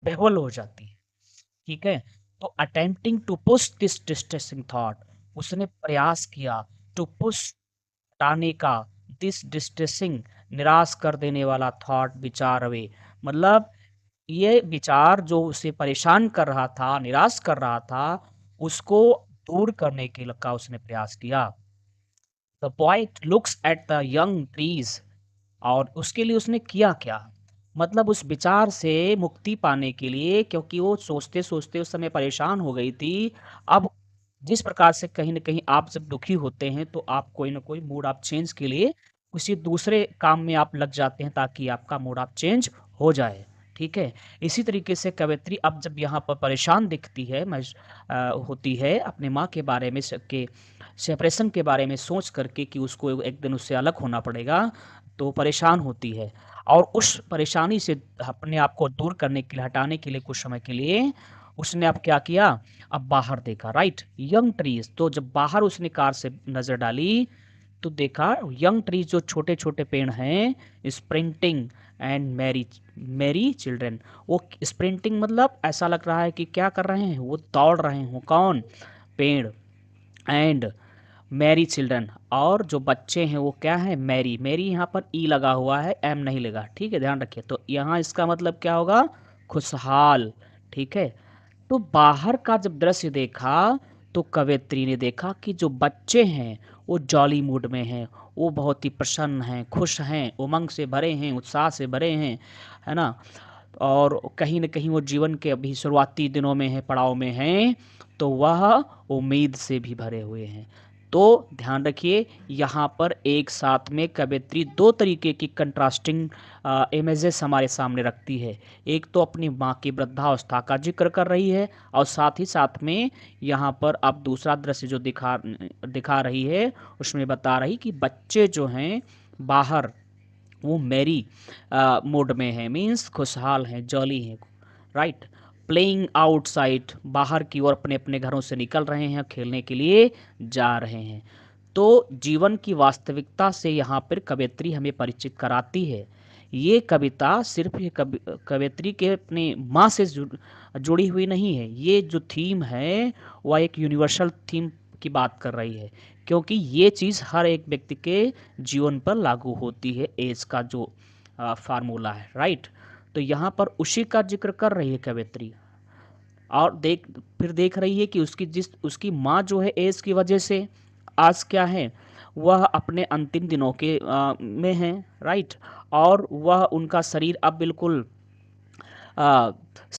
Bevel हो जाती है। ठीक है, तो attempting to push this distressing thought, उसने प्रयास किया टू पुश, हटाने का, दिस डिस्ट्रेसिंग, निराश कर देने वाला थॉट, विचार अवे, मतलब ये विचार जो उसे परेशान कर रहा था, निराश कर रहा था, उसको दूर करने के का उसने प्रयास किया। The point looks at the young trees, और उसके लिए उसने किया क्या, मतलब उस विचार से मुक्ति पाने के लिए, क्योंकि वो सोचते सोचते उस समय परेशान हो गई थी। अब जिस प्रकार से कहीं ना कहीं आप जब दुखी होते हैं तो आप कोई ना कोई मूड आप चेंज के लिए किसी दूसरे काम में आप लग जाते हैं ताकि आपका मूड आप चेंज हो जाए। ठीक है, इसी तरीके से कवयित्री अब जब यहाँ पर परेशान दिखती है, होती है अपने माँ के बारे में, के सेपरेशन के बारे में सोच करके कि उसको एक दिन उससे अलग होना पड़ेगा, तो परेशान होती है। और उस परेशानी से अपने आप को दूर करने के लिए, हटाने के लिए, कुछ समय के लिए उसने अब क्या किया, अब बाहर देखा, राइट, यंग ट्रीज। तो जब बाहर उसने कार से नजर डाली तो देखा यंग ट्रीज, जो छोटे छोटे पेड़ हैं, sprinting and merry, merry children. वो स्प्रिंटिंग मतलब ऐसा लग रहा है कि क्या कर रहे हैं, वो दौड़ रहे हो, कौन, पेड़, एंड मैरी चिल्ड्रन, और जो बच्चे हैं वो क्या है, मैरी। मैरी यहाँ पर ई लगा हुआ है, एम नहीं लगा, ठीक है, ध्यान रखिए। तो यहाँ इसका मतलब क्या होगा, खुशहाल। ठीक है, तो बाहर का जब दृश्य देखा तो कवयित्री ने देखा कि जो बच्चे हैं वो जॉली मूड में हैं, वो बहुत ही प्रसन्न हैं, खुश हैं, उमंग से भरे हैं, उत्साह से भरे हैं, है ना। और कहीं न कहीं वो जीवन के अभी शुरुआती दिनों में हैं, पड़ाव में हैं, तो वह उम्मीद से भी भरे हुए हैं। तो ध्यान रखिए, यहाँ पर एक साथ में कवयित्री दो तरीके की कंट्रास्टिंग इमेजेस हमारे सामने रखती है। एक तो अपनी माँ की वृद्धावस्था का जिक्र कर रही है, और साथ ही साथ में यहाँ पर अब दूसरा दृश्य जो दिखा दिखा रही है, उसमें बता रही कि बच्चे जो हैं बाहर, वो मैरी मोड में है, मीन्स खुशहाल हैं, जॉली हैं, राइट, प्लेइंग आउटसाइड, बाहर की ओर अपने अपने घरों से निकल रहे हैं, खेलने के लिए जा रहे हैं। तो जीवन की वास्तविकता से यहाँ पर कवयित्री हमें परिचित कराती है। ये कविता सिर्फ ये कवयित्री के अपने माँ से जुड़ी हुई नहीं है, ये जो थीम है वह एक यूनिवर्सल थीम की बात कर रही है, क्योंकि ये चीज़ हर एक व्यक्ति के जीवन पर लागू होती है, एज का जो फार्मूला है, राइट। तो यहाँ पर उसी का जिक्र कर रही है कवयित्री, और फिर देख रही है कि उसकी माँ जो है एज की वजह से आज क्या है, वह अपने अंतिम दिनों के में है, राइट। और वह उनका शरीर अब बिल्कुल